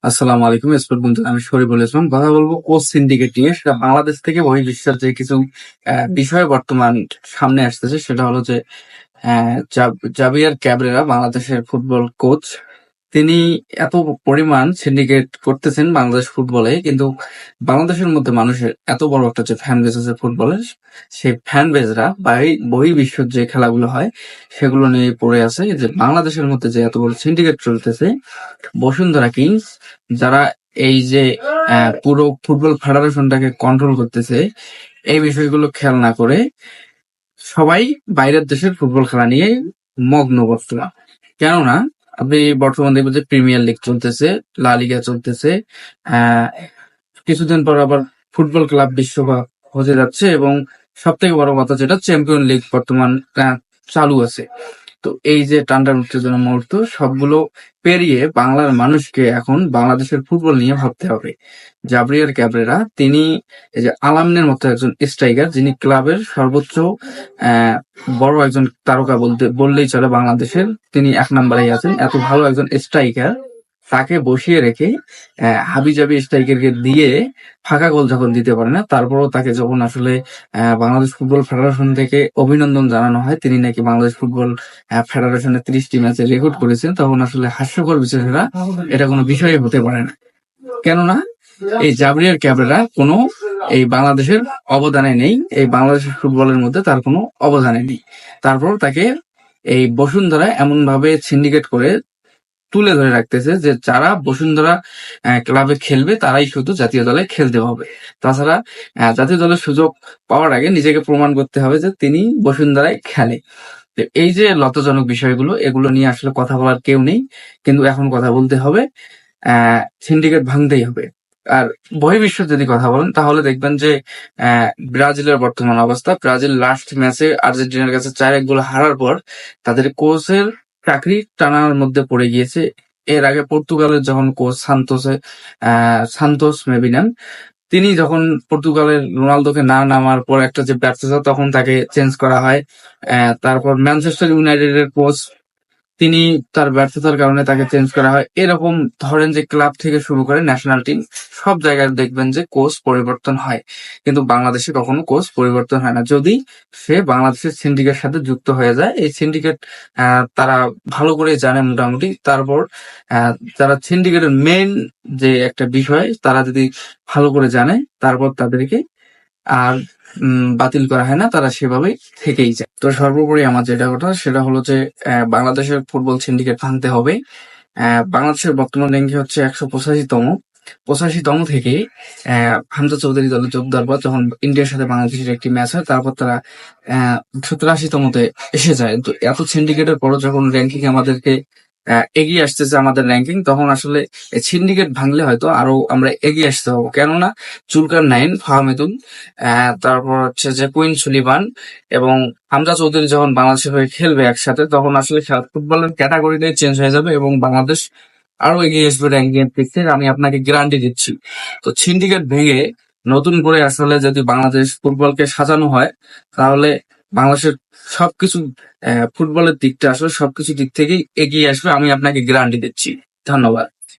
আসসালামু আলাইকুম স্পোর্ট বন্ধু, আমি শরীফুল ইসলাম কথা বলবো কোচ সিন্ডিকেট নিয়ে। সেটা বাংলাদেশ থেকে বহির্বিশ্বের যে কিছু বিষয় বর্তমান সামনে আসতেছে, সেটা হলো যে জাভিয়ার ক্যাবরেরা বাংলাদেশের ফুটবল কোচ, তিনি এত পরিমাণ সিন্ডিকেট করতেছেন বাংলাদেশ ফুটবলে, কিন্তু বাংলাদেশের মধ্যে মানুষের এত বড় একটা যে ফ্যান বেস আছে ফুটবলের, সেই ফ্যান বেসরা বহির্বিশ্বের যে খেলাগুলো হয় সেগুলো নিয়ে পড়ে আছে যে বাংলাদেশের মধ্যে যে এত বড় সিন্ডিকেট চলতেছে। বসুন্ধরা কিংস, যারা এই যে পুরো ফুটবল ফেডারেশনটাকে কন্ট্রোল করতেছে, এই বিষয়গুলো খেয়াল না করে সবাই বাইরের দেশের ফুটবল খেলা নিয়ে মগ্ন বর্তমান। কেননা আপনি বর্তমান দেখবেন যে প্রিমিয়ার লিগ চলতেছে, লা লিগা চলতেছে, আহ কিছুদিন পর আবার ফুটবল ক্লাব বিশ্বকাপ হতে যাচ্ছে, এবং সব থেকে বড় কথা যেটা চ্যাম্পিয়ন লিগ বর্তমান চালু আছে। তো এই যে টান্ডার উত্তেজনা মুহূর্ত সবগুলো পেরিয়ে বাংলার মানুষকে এখন বাংলাদেশের ফুটবল নিয়ে ভাবতে হবে। জাবরিয়ার ক্যাবরেরা, তিনি এই যে আলামনের মতো একজন স্ট্রাইকার, যিনি ক্লাবের সর্বোচ্চ আহ বড় একজন তারকা বললেই চলে বাংলাদেশের, তিনি এক নম্বরেই আছেন। এত ভালো একজন স্ট্রাইকার, তাকে বসিয়ে রেখে হাবিজাবি স্ট্রাইকারকে দিয়ে ফাঁকা গোল যখন দিতে পারে না, তারপরও তাকে যখন আসলে বাংলাদেশ ফুটবল ফেডারেশন থেকে অভিনন্দন জানানো হয়, তিনি নাকি বাংলাদেশ ফুটবল ফেডারেশনের 30টি ম্যাচে রেকর্ড করেছেন, তখন আসলে হাস্যকর বিষয়টা এটা কোনো বিষয়ই হতে পারে না। কেননা এই জাবরিয়ার ক্যাবরেরা কোনো এই বাংলাদেশের অবদানে নেই, এই বাংলাদেশের ফুটবলের মধ্যে তার কোনো অবদানে নেই। তারপর তাকে এই বসুন্ধরা এমন ভাবে সিন্ডিকেট করে তুলে ধরে রাখতেছে যে যারা বসুন্ধরা ক্লাবে খেলবে তারাই শুধু জাতীয় দলে খেলতে হবে। তাছাড়া জাতীয় দলের সুযোগ পাওয়ার আগে নিজেকে প্রমাণ করতে হবে যে তিনি বসুন্ধরায় খেলে। তো এই যে লজ্জাজনক বিষয়গুলো, এগুলো নিয়ে আসলে কথা বলার কেউ নেই, কিন্তু এখন কথা বলতে হবে, সিন্ডিকেট ভাঙতেই হবে। আর বহির্বিশ্ব যদি কথা বলেন তাহলে দেখবেন যে ব্রাজিলের বর্তমান অবস্থা, ব্রাজিল লাস্ট ম্যাচে আর্জেন্টিনার কাছে 4-1 গোল হারার পর তাদের কোচের চাকরি টানার মধ্যে পড়ে গিয়েছে। এর আগে পর্তুগালের যখন কোচ সান্তোস মেবি নাম, তিনি যখন পর্তুগালের রোনালদোকে না নামার পর একটা যে ব্যর্থতা, তখন তাকে চেঞ্জ করা হয়। তারপর ম্যানচেস্টার ইউনাইটেডের কোচ, তিনি তার ব্যর্থতার কারণে তাকে চেঞ্জ করা হয়। এরকম ধরেন যে ক্লাব থেকে শুরু করে ন্যাশনাল টিম সব জায়গায় দেখবেন যে কোচ পরিবর্তন হয়, কিন্তু বাংলাদেশে কখনো কোচ পরিবর্তন হয় না। যদি সে বাংলাদেশের সিন্ডিকেট সাথে যুক্ত হয়ে যায়, এই সিন্ডিকেট তারা ভালো করে জানে মোটামুটি। তারপর যারা সিন্ডিকেটের মেইন যে একটা বিষয় তারা যদি ভালো করে জানে, তারপর তাদেরকে আর বাতিল করা হয় না, তারা সেভাবেই থেকেই যায়। তো সর্বোপরি আমার যেটা কথা সেটা হলো যে বাংলাদেশের ফুটবল সিন্ডিকেট ভাঙতে হবে। বাংলাদেশের বর্তমান র্যাঙ্কিং হচ্ছে 185তম। 85তম থেকে হামজা চৌধুরী দলে যোগ দেওয়ার পর যখন ইন্ডিয়ার সাথে বাংলাদেশের একটি ম্যাচ হয়, তারপর তারা 87তমতে এসে যায়। তো এত সিন্ডিকেটের পরও যখন র্যাঙ্কিং আমাদেরকে এগিয়ে আসতেছে আমাদের র্যাঙ্কিং, তখন আসলে সিন্ডিকেট ভাঙলে হয়তো আরো আমরা এগিয়ে আসতে হবো। কেননা চুলকার নাইন, ফাহমিদুল, তারপর হচ্ছে যে কুইন সুলিভান এবং হামজা চৌধুরী যখন বাংলাদেশের হয়ে খেলবে একসাথে, তখন আসলে ফুটবলের ক্যাটাগরিটাই চেঞ্জ হয়ে যাবে এবং বাংলাদেশ আরো এগিয়ে আসবে র্যাঙ্কিং এর দিক থেকে, আমি আপনাকে গ্যারান্টি দিচ্ছি। তো সিন্ডিকেট ভেঙে নতুন করে আসলে যদি বাংলাদেশ ফুটবলকে সাজানো হয়, তাহলে বাংলাদেশের সবকিছু ফুটবলের দিকটা আসলে সবকিছু দিক থেকেই এগিয়ে আসবে, আমি আপনাকে গ্যারান্টি দিচ্ছি। ধন্যবাদ।